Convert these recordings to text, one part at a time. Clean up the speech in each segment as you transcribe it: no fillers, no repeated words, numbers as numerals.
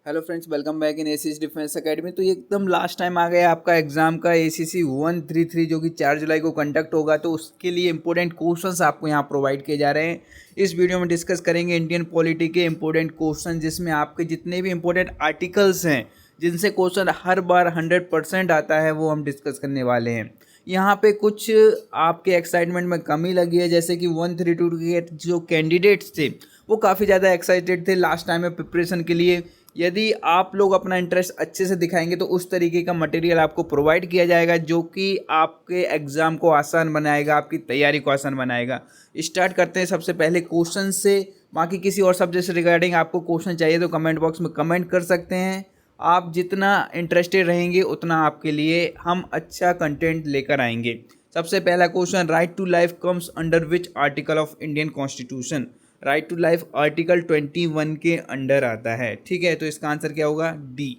Hello friends, welcome back in ACC defence academy. तो ये एकदम लास्ट टाइम आ गया आपका एग्जाम का एसीसी 133 जो कि 4 जुलाई को कंडक्ट होगा। तो उसके लिए इंपॉर्टेंट क्वेश्चंस आपको यहाँ प्रोवाइड किए जा रहे हैं। इस वीडियो में डिस्कस करेंगे इंडियन पॉलिटी के इंपॉर्टेंट क्वेश्चन, जिसमें आपके जितने भी इंपॉर्टेंट आर्टिकल्स हैं जिनसे क्वेश्चन हर बार 100% आता है वो हम डिस्कस करने वाले हैं। यहाँ पे कुछ आपके एक्साइटमेंट में कमी लगी है, जैसे कि 132 के जो कैंडिडेट्स थे वो काफ़ी ज़्यादा एक्साइटेड थे लास्ट टाइम में प्रिपरेशन के लिए। यदि आप लोग अपना इंटरेस्ट अच्छे से दिखाएंगे तो उस तरीके का मटेरियल आपको प्रोवाइड किया जाएगा जो कि आपके एग्ज़ाम को आसान बनाएगा, आपकी तैयारी को आसान बनाएगा। स्टार्ट करते हैं सबसे पहले क्वेश्चन से। बाकी किसी और सब्जेक्ट से रिगार्डिंग आपको क्वेश्चन चाहिए तो कमेंट बॉक्स में कमेंट कर सकते हैं। आप जितना इंटरेस्टेड रहेंगे उतना आपके लिए हम अच्छा कंटेंट लेकर आएंगे। सबसे पहला question, right to life comes under which article of Indian constitution. Right to life article 21 के अंडर आता है। ठीक है, तो इसका आंसर क्या होगा? डी।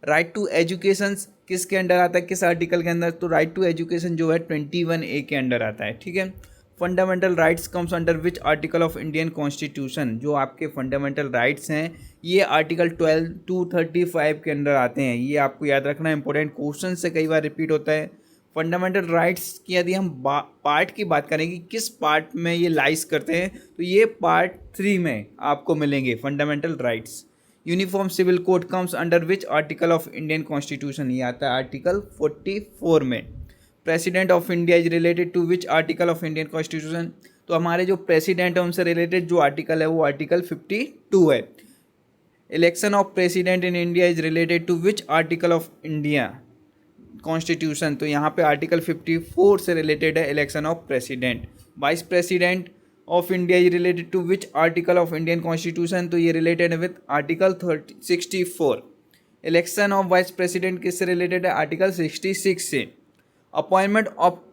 राइट टू एजुकेशन किसके अंडर आता है, किस आर्टिकल के अंदर? तो राइट टू एजुकेशन जो है 21A के अंडर आता है। ठीक है। Fundamental rights comes under which article of Indian constitution. जो आपके फंडामेंटल राइट्स हैं ये आर्टिकल 12 235 के अंडर आते हैं। ये आपको याद रखना, इंपॉर्टेंट क्वेश्चन से कई बार रिपीट होता है। फंडामेंटल राइट्स की यदि हम पार्ट की बात करें कि किस पार्ट में ये लाइज करते हैं, तो ये पार्ट 3 में आपको मिलेंगे fundamental rights. Uniform civil code comes under which article of Indian constitution. ये आता है आर्टिकल 44 में। President of India is related to which article of Indian constitution. तो हमारे जो प्रेसिडेंट है उनसे रिलेटेड जो आर्टिकल है वो आर्टिकल 52 है। Election of president in India is related to which article of India constitution. तो यहाँ पे आर्टिकल 54 से रिलेटेड है election of president. Vice president of India is related to which article of Indian constitution. तो ये related है with article 64। Election of vice president किससे related है? आर्टिकल 66 से। अपॉइंटमेंट ऑफ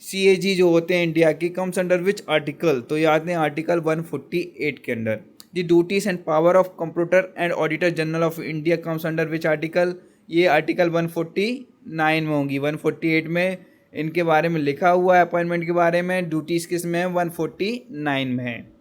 CAG जो होते हैं इंडिया की कम्स अंडर विच आर्टिकल। तो ये आते हैं आर्टिकल 148 के under. The duties and power of computer and auditor general of India comes under which article. ये आर्टिकल 149 में होंगी। 148 में इनके बारे में लिखा हुआ है अपॉइंटमेंट के बारे में। ड्यूटीज़ किस में है? 149 में है।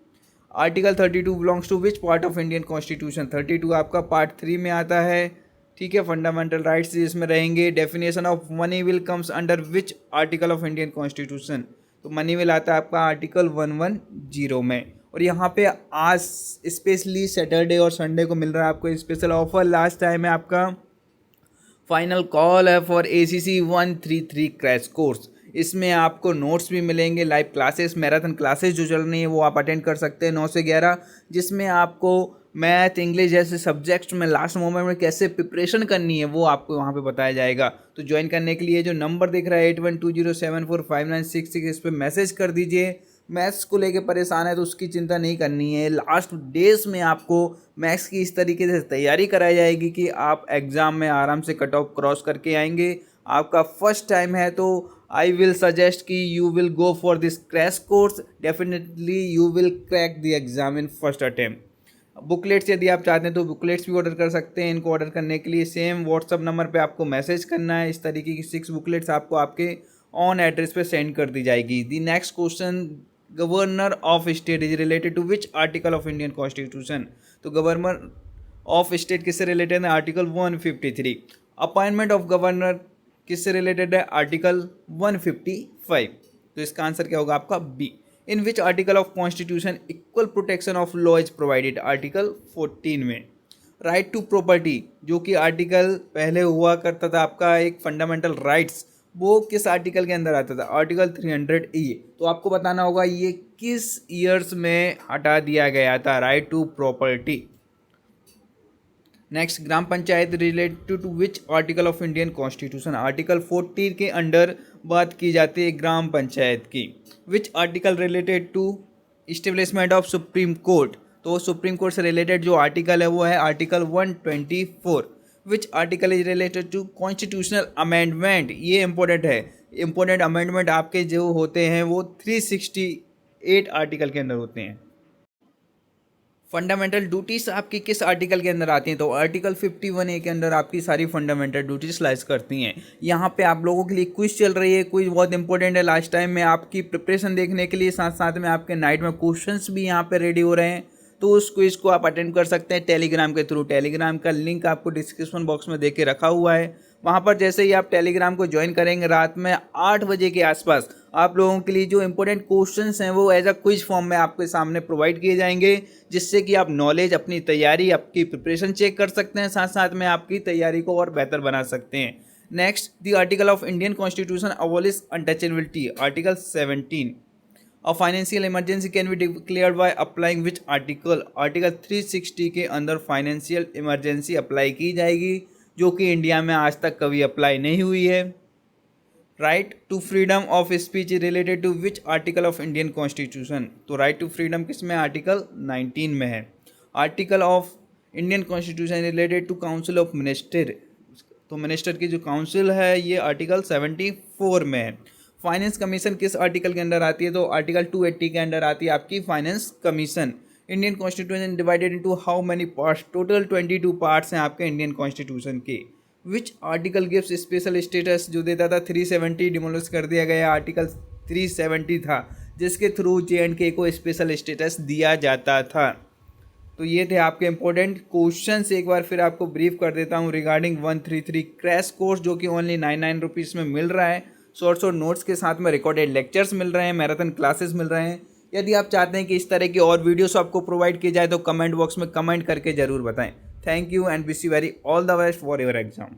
Article 32 belongs to which part of Indian constitution. 32 आपका पार्ट 3 में आता है। ठीक है। फंडामेंटल राइट्स इसमें रहेंगे। Definition of money will comes under which article of Indian constitution. तो मनी विल आता है आपका आर्टिकल 110 में। और यहाँ पे आज स्पेशली सैटरडे और संडे को मिल रहा है आपको स्पेशल ऑफर। लास्ट टाइम है आपका फाइनल कॉल है फॉर ACC 133 क्रैश कोर्स। इसमें आपको नोट्स भी मिलेंगे, लाइव क्लासेस, मैराथन क्लासेस जो चल रही हैं वो आप अटेंड कर सकते हैं 9 से 11, जिसमें आपको मैथ, इंग्लिश जैसे सब्जेक्ट्स में लास्ट मोमेंट में कैसे प्रिपरेशन करनी है वो आपको वहाँ पे बताया जाएगा। तो ज्वाइन करने के लिए जो नंबर दिख रहा है 8120745966 इस पर मैसेज कर दीजिए। मैथ्स को लेके परेशान है तो उसकी चिंता नहीं करनी है। लास्ट डेज में आपको मैथ्स की इस तरीके से तैयारी कराई जाएगी कि आप एग्ज़ाम में आराम से कट ऑफ क्रॉस करके आएंगे। आपका फर्स्ट टाइम है तो आई विल सजेस्ट कि you will go for this crash course. Definitely you will crack the exam in first attempt. Booklets यदि आप चाहते हैं तो बुकलेट्स भी ऑर्डर कर सकते हैं। इनको ऑर्डर करने के लिए सेम व्हाट्सअप नंबर पे आपको मैसेज करना है। इस तरीके की 6 बुकलेट्स आपको आपके ऑन एड्रेस पे सेंड कर दी जाएगी। The next question, governor of state is related to which article of Indian constitution. तो गवर्नर ऑफ स्टेट किससे रिलेटेड है? आर्टिकल 153। अपॉइंटमेंट ऑफ गवर्नर किससे रिलेटेड है? आर्टिकल 155। तो इसका आंसर क्या होगा आपका? B. In which article of constitution equal protection of law is provided. Article 14 में। राइट टू प्रॉपर्टी जो कि आर्टिकल पहले हुआ करता था आपका एक फंडामेंटल राइट्स, वो किस आर्टिकल के अंदर आता था? Article 300E। तो आपको बताना होगा ये किस ईयर्स में हटा दिया गया था, right to property. Next, gram panchayat related to which article of Indian constitution. Article 40 के अंडर बात की जाती है ग्राम पंचायत की। Which article related to establishment of supreme court. तो सुप्रीम कोर्ट से रिलेटेड जो आर्टिकल है वो है article 124। Which article is related to constitutional amendment. ये इंपॉर्टेंट है। इंपॉर्टेंट अमेंडमेंट आपके जो होते हैं वो 368 आर्टिकल के अंदर होते हैं। फंडामेंटल ड्यूटीज आपकी किस आर्टिकल के अंदर आती हैं? तो आर्टिकल 51A के अंदर आपकी सारी फंडामेंटल ड्यूटीज लाइज करती हैं। यहाँ पे आप लोगों के लिए क्विज चल रही है। क्विज बहुत इंपॉर्टेंट है। लास्ट टाइम में आपकी प्रिपरेशन देखने के लिए साथ साथ में आपके नाइट में क्वेश्चंस भी यहाँ पे रेडी हो रहे हैं। तो उस क्विज को आप अटेंड कर सकते हैं टेलीग्राम के थ्रू। टेलीग्राम का लिंक आपको डिस्क्रिप्शन बॉक्स में देके रखा हुआ है। वहाँ पर जैसे ही आप टेलीग्राम को ज्वाइन करेंगे रात में 8 बजे के आसपास आप लोगों के लिए जो इंपॉर्टेंट क्वेश्चंस हैं वो एज अ क्विज फॉर्म में आपके सामने प्रोवाइड किए जाएंगे, जिससे कि आप नॉलेज, अपनी तैयारी, आपकी प्रिपरेशन चेक कर सकते हैं, साथ साथ में आपकी तैयारी को और बेहतर बना सकते हैं। Next, the article of Indian constitution abolish untouchability. Article 17, a financial emergency can be declared by applying which article. Article 360 के अंदर फाइनेंशियल इमरजेंसी अप्लाई की जाएगी, जो कि इंडिया में आज तक कभी अप्लाई नहीं हुई है। Right to freedom of speech related to which article of Indian constitution. तो राइट टू फ्रीडम किस में, आर्टिकल 19 में है। Article of Indian constitution related to council of minister, तो मिनिस्टर की जो काउंसिल है ये आर्टिकल 74 में है। फाइनेंस कमीशन किस आर्टिकल के अंदर आती है, तो आर्टिकल 280 के अंदर आती है आपकी finance commission. Indian constitution divided into how many parts, total 22 parts हैं आपके इंडियन कॉन्स्टिट्यूशन के। Which article gives special status, जो देता था 370 डिमोलिश कर दिया गया, आर्टिकल 370 था जिसके थ्रू J&K को स्पेशल स्टेटस दिया जाता था। तो ये थे आपके इंपॉर्टेंट क्वेश्चंस। एक बार फिर आपको ब्रीफ कर देता हूँ रिगार्डिंग 133 क्रैश कोर्स, जो कि ओनली 99 रुपीज़ में मिल रहा है। शॉर्ट्स और नोट्स के साथ में रिकॉर्डेड लेक्चर्स मिल रहे हैं, मैराथन क्लासेस मिल रहे हैं। यदि आप चाहते हैं कि इस तरह की और वीडियोस आपको प्रोवाइड किए जाए तो कमेंट बॉक्स में कमेंट करके ज़रूर बताएं। Thank you and wish you very all the best for your exam.